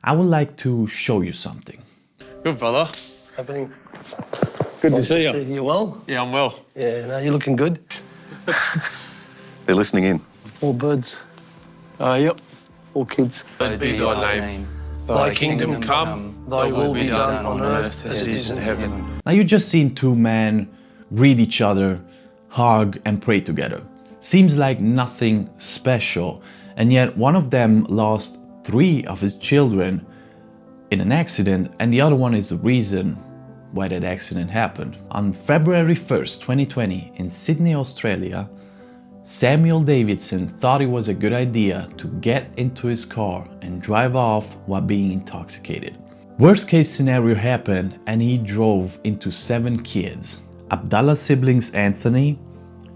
I would like to show you something. Good, brother. What's happening? Good to see you. You well? Yeah, I'm well. Yeah, no, you're looking good. They're listening in. 4 birds, Yep. 4 kids. Hallowed be thy name. Thy kingdom come, thy will be done on earth as it is in heaven. Now you just seen two men greet each other, hug and pray together. Seems like nothing special, and yet one of them lost 3 of his children in an accident, and the other one is the reason why that accident happened. On February 1st, 2020, in Sydney, Australia, Samuel Davidson thought it was a good idea to get into his car and drive off while being intoxicated. Worst case scenario happened and he drove into 7 kids. Abdallah's siblings Anthony,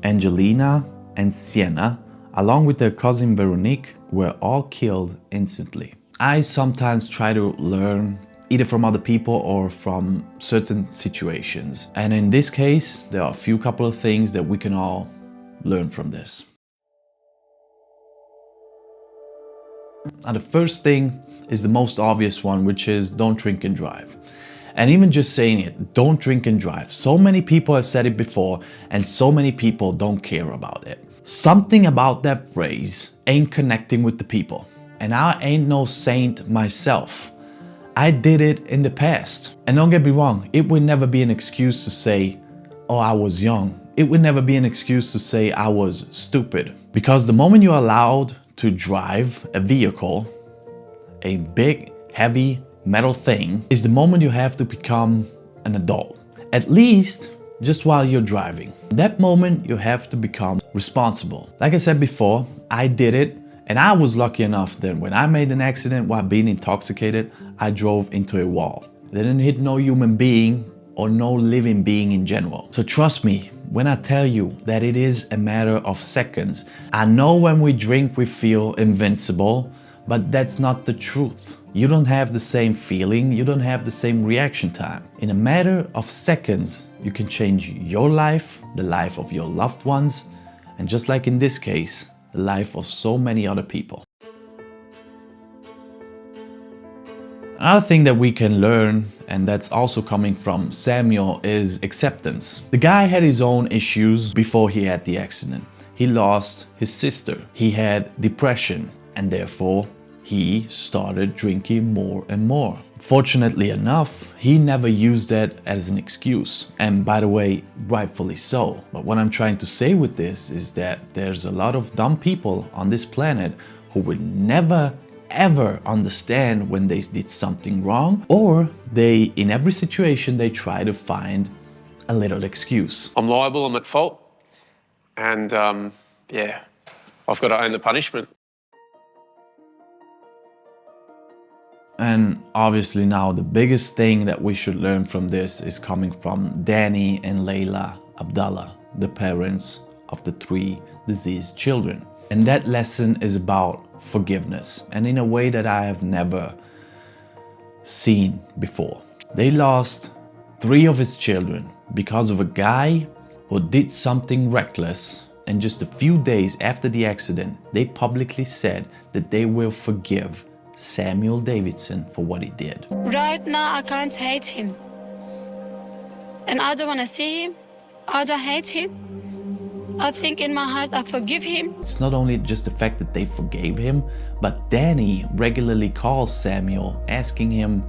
Angelina and Sienna, along with their cousin Veronique, were all killed instantly. I sometimes try to learn either from other people or from certain situations. And in this case, there are a couple of things that we can all learn from this. Now, the first thing is the most obvious one, which is don't drink and drive. And even just saying it, don't drink and drive. So many people have said it before and so many people don't care about it. Something about that phrase ain't connecting with the people. And I ain't no saint myself. I did it in the past. And don't get me wrong, it would never be an excuse to say, oh, I was young. It would never be an excuse to say I was stupid. Because the moment you're allowed to drive a vehicle, a big, heavy metal thing, is the moment you have to become an adult. At least just while you're driving. That moment you have to become responsible. Like I said before, I did it, and I was lucky enough that when I made an accident while being intoxicated, I drove into a wall. I didn't hit no human being or no living being in general. So trust me when I tell you that it is a matter of seconds. I know when we drink we feel invincible, but that's not the truth. You don't have the same feeling, you don't have the same reaction time. In a matter of seconds, you can change your life, the life of your loved ones, and just like in this case, the life of so many other people. Another thing that we can learn, and that's also coming from Samuel, is acceptance. The guy had his own issues before he had the accident. He lost his sister, he had depression, and therefore he started drinking more and more. Fortunately enough, he never used that as an excuse. And by the way, rightfully so. But what I'm trying to say with this is that there's a lot of dumb people on this planet who will never ever understand when they did something wrong, or they, in every situation, they try to find a little excuse. I'm liable, I'm at fault. And yeah, I've got to own the punishment. And obviously now the biggest thing that we should learn from this is coming from Danny and Leila Abdallah, the parents of the 3 deceased children. And that lesson is about forgiveness, and in a way that I have never seen before. They lost 3 of his children because of a guy who did something reckless, and just a few days after the accident, they publicly said that they will forgive Samuel Davidson for what he did. Right now, I can't hate him. And I don't want to see him. I don't hate him. I think in my heart I forgive him. It's not only just the fact that they forgave him, but Danny regularly calls Samuel asking him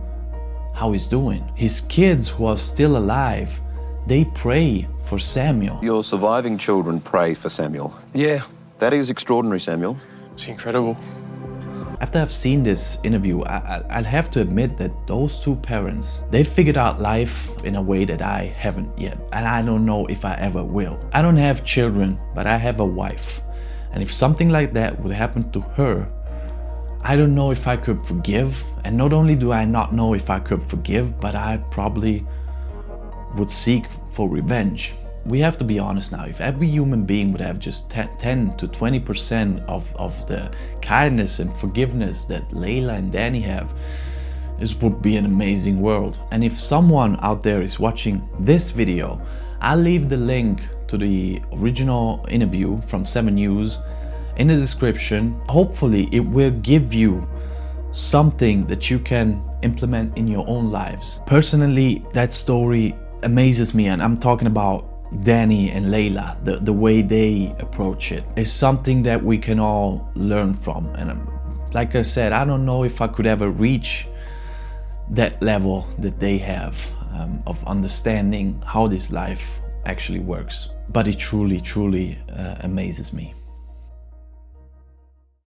how he's doing. His kids who are still alive, they pray for Samuel. Your surviving children pray for Samuel. Yeah. That is extraordinary, Samuel. It's incredible. After I've seen this interview, I'll have to admit that those 2 parents, they figured out life in a way that I haven't yet. And I don't know if I ever will. I don't have children, but I have a wife. And if something like that would happen to her, I don't know if I could forgive. And not only do I not know if I could forgive, but I probably would seek for revenge. We have to be honest now. If every human being would have just 10 to 20% of the kindness and forgiveness that Leila and Danny have, this would be an amazing world. And if someone out there is watching this video, I'll leave the link to the original interview from 7 News in the description. Hopefully it will give you something that you can implement in your own lives. Personally, that story amazes me, and I'm talking about Danny and Leila, the way they approach it is something that we can all learn from. And like I said, I don't know if I could ever reach that level that they have of understanding how this life actually works, but it truly amazes me.